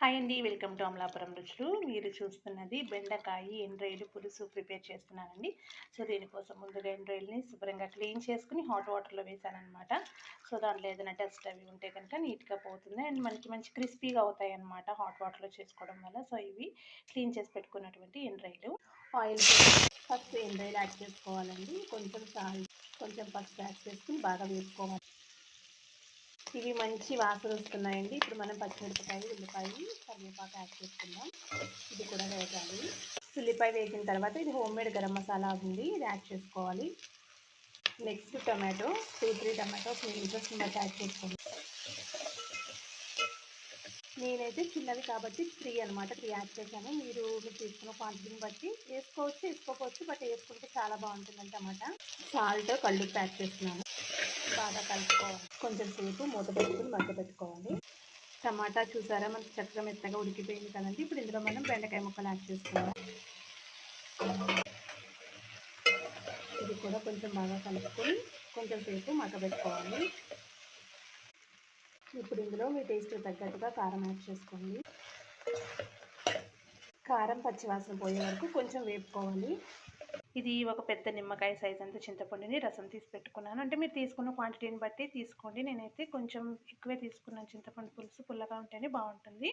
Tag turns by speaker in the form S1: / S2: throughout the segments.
S1: Hi అండి. Welcome to Amalapuram రుచులు. మీరు చూస్తున్నది బెండకాయ ఎండ్రాయిలు పులుసు ప్రిపేర్ చేస్తున్నానండి. సో దీనికోసం ముందుగా ఎండ్రాయిల్ని శుభ్రంగా క్లీన్ చేసుకుని హాట్ వాటర్లో వేసాననమాట. సో దాంట్లో ఏదైనా డస్ట్ అవి ఉంటే కనుక నీట్గా పోతుంది అండ్ మనకి మంచి క్రిస్పీగా అవుతాయి అన్నమాట హాట్ వాటర్లో చేసుకోవడం వల్ల. సో ఇవి క్లీన్ చేసి పెట్టుకున్నటువంటి ఎండ్రాయిలు. ఆయిల్ ఫస్ట్ ఎండ్రాయిలు యాడ్ చేసుకోవాలండి. కొంచెం సాల్ట్, కొంచెం పసుపు యాడ్ చేసుకుని బాగా వేసుకోవాలి. ఇవి మంచి వాసన వస్తున్నాయండి. ఇప్పుడు మనం పచ్చిమిరపకాయ, ఉల్లిపాయ, కరివేపాకు యాడ్ చేసుకుందాం. ఇది కూడా వేగాలి. ఉల్లిపాయ వేగిన తర్వాత ఇది హోమ్ మేడ్ గరం మసాలా ఉంది, ఇది యాడ్ చేసుకోవాలి. నెక్స్ట్ టొమాటో 2-3 టమాటోస్ మీ ఇంట్రెస్ట్ బట్టి యాడ్ చేసుకోండి. నేనైతే చిన్నవి కాబట్టి 3 అనమాట, 3 యాడ్ చేశాను. మీరు తీసుకున్న క్వాంటిటీని బట్టి వేసుకోవచ్చు, వేసుకోకపోవచ్చు, బట్ వేసుకుంటే చాలా బాగుంటుందండి టమాటా. సాల్ట్, కల్లుప్పు యాడ్ చేస్తున్నాను. బాగా కలుపుకోవాలి. కొంచెం సేపు మూత పెట్టుకుని మగ్గ పెట్టుకోవాలి. టమాటా చూసారా మనకి చక్కగా మెత్తగా ఉడికిపోయింది కదండి. ఇప్పుడు ఇందులో మనం బెండకాయ ముక్కలు యాడ్ చేసుకుందాం. ఇది కూడా కొంచెం బాగా కలుపుకొని కొంచెం సేపు మగ్గబెట్టుకోవాలి. ఇప్పుడు ఇందులో మీ టేస్ట్ తగ్గట్టుగా కారం యాడ్ చేసుకోండి. కారం పచ్చివాసన పోయే వరకు కొంచెం వేపుకోవాలి. ఇది ఒక పెద్ద నిమ్మకాయ సైజ్ అంతా చింతపండుని రసం తీసి పెట్టుకున్నాను. అంటే మీరు తీసుకున్న క్వాంటిటీని బట్టి తీసుకోండి. నేనైతే కొంచెం ఎక్కువే తీసుకున్నాను. చింతపండు పులుసు పుల్లగా ఉంటేనే బాగుంటుంది.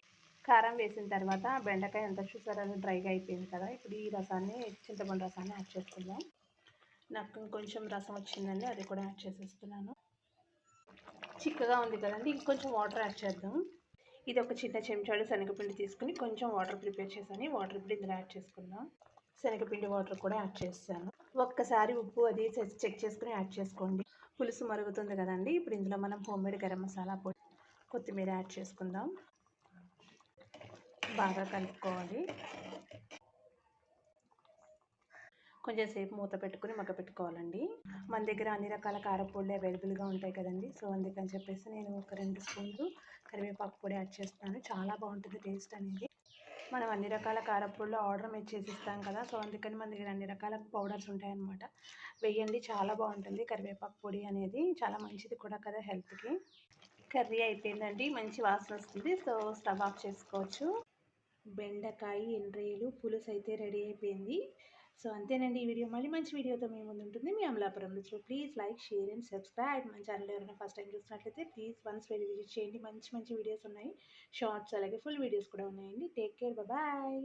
S1: కారం వేసిన తర్వాత బెండకాయ అంతా చూసారా డ్రైగా అయిపోయింది కదా. ఇప్పుడు ఈ రసాన్ని, చింతపండు రసాన్ని యాడ్ చేసుకుందాం. నాకు ఇంకొంచెం రసం వచ్చిందండి, అది కూడా యాడ్ చేసేస్తున్నాను. చిక్కగా ఉంది కదండి, ఇంకొంచెం వాటర్ యాడ్ చేద్దాం. ఇది ఒక చిన్న చెంచాడు శనగపిండి తీసుకుని కొంచెం వాటర్ ప్రిపేర్ చేశాను. వాటర్ ఇప్పుడు ఇందులో యాడ్ చేసుకుందాం. శనగపిండి వాటర్ కూడా యాడ్ చేస్తాను. ఒక్కసారి ఉప్పు అది చెక్ చేసుకుని యాడ్ చేసుకోండి. పులుసు మరుగుతుంది కదండి. ఇప్పుడు ఇందులో మనం హోమ్మేడ్ గరం మసాలా పొడి, కొత్తిమీర యాడ్ చేసుకుందాం. బాగా కలుపుకోవాలి. కొంచెం సేపు మూత పెట్టుకుని మగ్గ పెట్టుకోవాలండి. మన దగ్గర అన్ని రకాల కారపొడులు అవైలబుల్గా ఉంటాయి కదండి. సో అందుకని చెప్పేసి నేను ఒక 2 స్పూన్లు కరివేపాకు పొడి యాడ్ చేస్తున్నాను. చాలా బాగుంటుంది టేస్ట్ అనేది. మనం అన్ని రకాల కారపొడులు ఆర్డర్ మీద చేసిస్తాం కదా. సో అందుకని మన దగ్గర అన్ని రకాల పౌడర్స్ ఉంటాయన్నమాట. వేయండి, చాలా బాగుంటుంది. కరివేపాకు పొడి అనేది చాలా మంచిది కూడా కదా హెల్త్కి. కర్రీ అయిపోయిందండి, మంచి వాసన వస్తుంది. సో స్టవ్ ఆఫ్ చేసుకోవచ్చు. బెండకాయ ఎండ్రాయిలు పులుసు అయితే రెడీ అయిపోయింది. సో అంతేనండి ఈ వీడియో. మళ్ళీ మంచి వీడియోతో మీ ముందు ఉంటుంది మీ అమలాపురం రుచులు. Please like, share and subscribe. మన ఛానల్ ఎవరైనా ఫస్ట్ టైం చూసినట్లయితే ప్లీజ్ వన్స్ వెళ్ళి విజిట్ చేయండి. మంచి మంచి వీడియోస్ ఉన్నాయి, షార్ట్స్ అలాగే ఫుల్ వీడియోస్ కూడా ఉన్నాయండి. Take care, bye.